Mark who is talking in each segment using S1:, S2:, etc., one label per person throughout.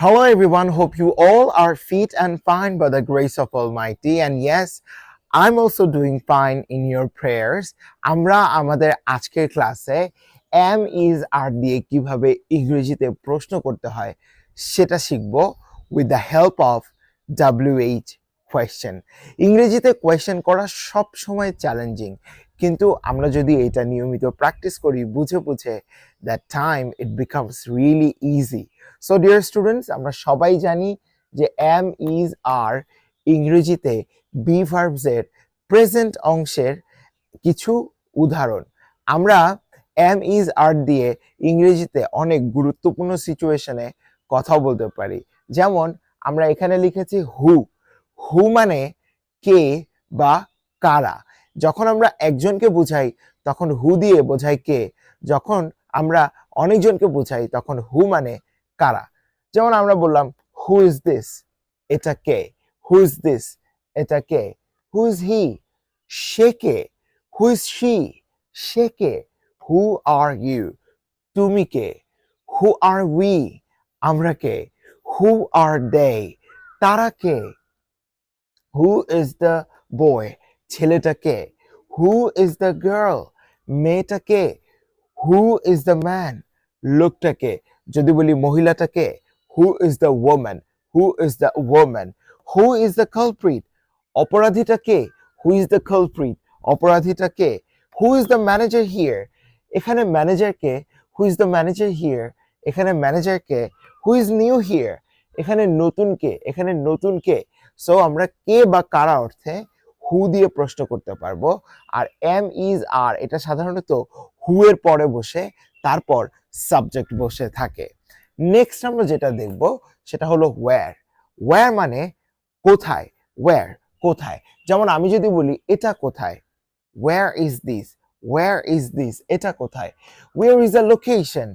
S1: Hello everyone, hope you all are fit and fine by the grace of Almighty, and yes, I'm also doing fine in your prayers. আমরা আমাদের আজকের ক্লাসে am is are দিয়ে কিভাবে ইংরেজিতে প্রশ্ন করতে হয় সেটা শিখব with the help of WH question. ইংরেজিতে কোয়েশ্চেন করা সব সময় চ্যালেঞ্জিং, কিন্তু আমরা যদি এটা নিয়মিত প্র্যাকটিস করি বুঝে বুঝে that time it becomes really easy. So dear students, আমরা সবাই জানি যে am is are ইংরেজিতে বি ভার্বসের প্রেজেন্ট অংশের কিছু উদাহরণ। আমরা am is are দিয়ে ইংরেজিতে অনেক গুরুত্বপূর্ণ সিচুয়েশনে কথা বলতে পারি। যেমন আমরা এখানে লিখেছি হু। হু মানে কে বা কারা। যখন আমরা একজনকে বুঝাই তখন হু দিয়ে বোঝাই কে, যখন আমরা অনেকজনকে বুঝাই তখন হু মানে কারা। যেমন আমরা বললাম হু ইজ দিস, এটা কে। হু ইজ দিস, এটা কে। হু ইজ হি, সে কে। হু ইজ শি, সে কে। হু আর ইউ, তুমি কে। হু আর উই, আমরা কে। হু আর দে, তারা কে। হু ইজ দ্য বয়, ছেলেটা কে। হু ইজ দ্য গার্ল, মেয়েটা কে। হু ইজ দ্য ম্যান, লোকটা কে। যদি বলি মহিলাটা কে, who is the woman, who is the woman. Who is the culprit, অপরাধীটা কে। হু ইজ দ্য কালপ্রিট, অপরাধীটা কে। Who is the manager here, এখানে ম্যানেজার কে। Who is the manager here, এখানে ম্যানেজার কে। হু ইজ নিউ হিয়ার, এখানে নতুন কে, এখানে নতুন কে। সো আমরা কে বা কারা অর্থে হু দিয়ে প্রশ্ন করতে পারবো। আর এম ইজ আর এটা সাধারণত হু এর পরে বসে তারপর সাবজেক্ট বসে থাকে। নেক্সট আমরা যেটা দেখব সেটা হলো ওয়্যার। ওয়্যার মানে কোথায়। ওয়্যার কোথায়। যেমন আমি যদি বলি এটা কোথায়, where is this, where is this, এটা কোথায়। where is the location,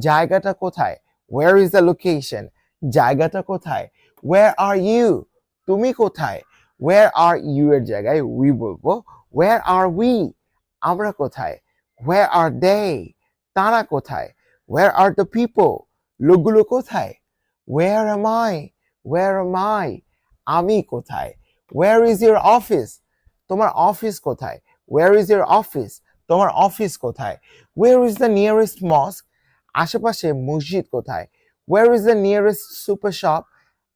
S1: জায়গাটা কোথায়। where is the location, জায়গাটা কোথায়। where are you, তুমি কোথায়। where are you এর জায়গায় we বলবো where are we, আমরা কোথায়। where are they, তারা কোথায়। where are the people, লোকগুলো কোথায়। where am I, where am I, আমি কোথায়। where is your office, তোমার অফিস কোথায়। where is your office, তোমার অফিস কোথায়। where is the nearest mosque, আশেপাশে মসজিদ কোথায়। where is the nearest super shop,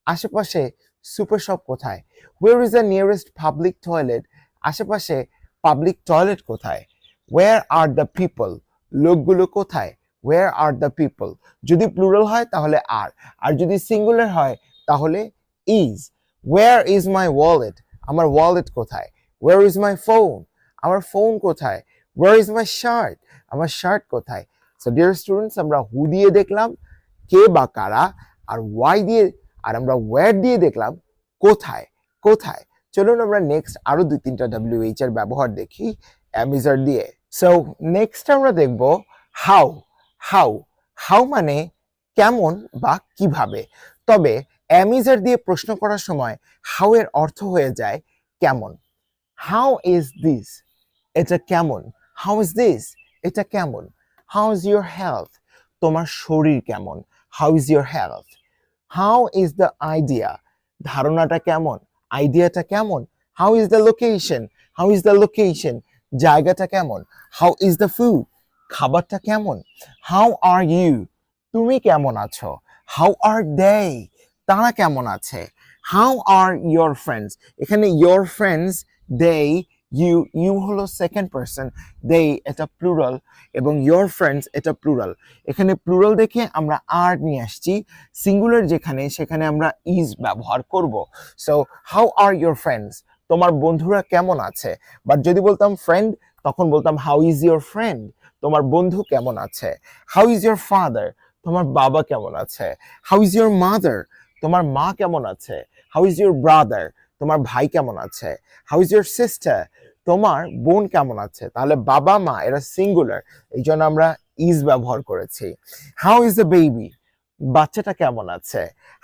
S1: আশেপাশে সুপার শপ কোথায়। where is the nearest public toilet, আশেপাশে পাবলিক টয়লেট কোথায়। where are the people, লোকগুলো কোথায়। where are the people, যদি প্লুরাল হয় তাহলে আর, আর যদি সিঙ্গুলার হয় তাহলে is। where is my wallet, আমার ওয়ালেট কোথায়। where is my phone, আমার ফোন কোথায়। where is my shirt, আমার শার্ট কোথায়। সো ডিয়ার স্টুডেন্টস, আমরা হু দিয়ে দেখলাম কে বা কারা, আর ওয়াই দিয়ে, আর আমরা ওয়্যার দিয়ে দেখলাম কোথায়। কোথায়। চলুন আমরা নেক্সট আরো দুই তিনটা WH এর ব্যবহার দেখি অ্যামিজার দিয়ে। সো নেক্সট আমরা দেখব হাউ। হাউ। হাউ মানে কেমন বা কিভাবে। তবে অ্যামিজার দিয়ে প্রশ্ন করার সময় হাউ এর অর্থ হয়ে যায় কেমন। হাউ ইজ দিস, এটা কেমন। হাউ ইজ দিস, এটা কেমন। হাউ ইজ ইউর হেলথ, তোমার শরীর কেমন। How is your health. How is the idea, ধারণাটা কেমন, আইডিয়াটা কেমন। How is the location, how is the location, জায়গাটা কেমন। হাউ ইজ দ্য ফুড, খাবারটা কেমন। হাউ আর ইউ, তুমি কেমন আছো। হাউ আর দে, তারা কেমন আছে। হাউ আর ইয়োর ফ্রেন্ডস, এখানে ইয়োর ফ্রেন্ডস দে, ইউ হলো সেকেন্ড পারসন, দে এটা প্লুরাল এবং ইয়োর ফ্রেন্ডস এটা প্লুরাল। এখানে প্লুরাল দেখে আমরা আর নিয়ে আসছি, সিঙ্গুলার যেখানে সেখানে আমরা ইজ ব্যবহার করব। So how are your friends, তোমার বন্ধুরা কেমন আছে। বাট যদি বলতাম ফ্রেন্ড তখন বলতাম হাউ ইজ ইয়োর ফ্রেন্ড, তোমার বন্ধু কেমন আছে। হাউ ইজ ইয়োর ফাদার, তোমার বাবা কেমন আছে। হাউ ইজ ইয়োর মাদার, তোমার মা কেমন আছে। হাউ ইজ ইয়োর ব্রাদার, তোমার ভাই কেমন আছে। হাউ ইজ ইয়োর সিস্টার, তোমার বোন কেমন আছে। তাহলে বাবা মা এরা সিঙ্গুলার, এই জন্য আমরা ইজ ব্যবহার করেছি। হাউ ইজ দ্য বেবি, বাচ্চাটা কেমন আছে।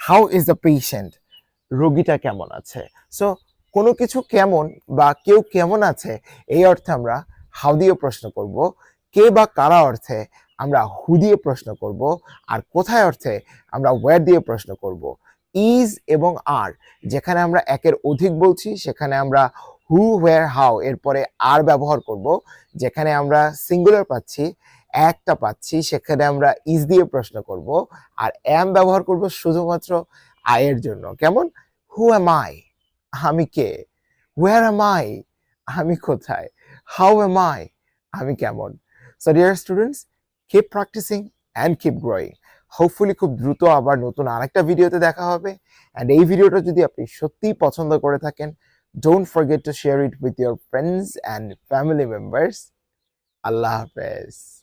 S1: হাউ ইজ দ্য পেশেন্ট, রোগীটা কেমন আছে। সো কোনো কিছু কেমন বা কেউ কেমন আছে এই অর্থে আমরা হাউ দিয়ে প্রশ্ন করব। কে বা কারা অর্থে আমরা হু দিয়ে প্রশ্ন করব, আর কোথায় অর্থে আমরা ওয়্যার দিয়ে প্রশ্ন করব। ইজ এবং আর, যেখানে আমরা একের অধিক বলছি সেখানে আমরা হু, হোয়ার, হাউ এরপরে আর ব্যবহার করব। যেখানে আমরা সিঙ্গুলার পাচ্ছি, একটা পাচ্ছি, সেখানে আমরা ইজ দিয়ে প্রশ্ন করব। আর এম ব্যবহার করব শুধুমাত্র আয়ের জন্য। কেমন? হু এম আই, আমি কে? হোয়ার এম আই, আমি কোথায়? হাউ এম আই, আমি কেমন? So dear students, keep practising and keep growing. Hopefully খুব দ্রুত আবার নতুন আরেকটা ভিডিওতে দেখা হবে। অ্যান্ড এই ভিডিওটা যদি আপনি সত্যিই পছন্দ করে থাকেন, don't forget to share it with your friends and family members. আল্লাহ হাফেজ।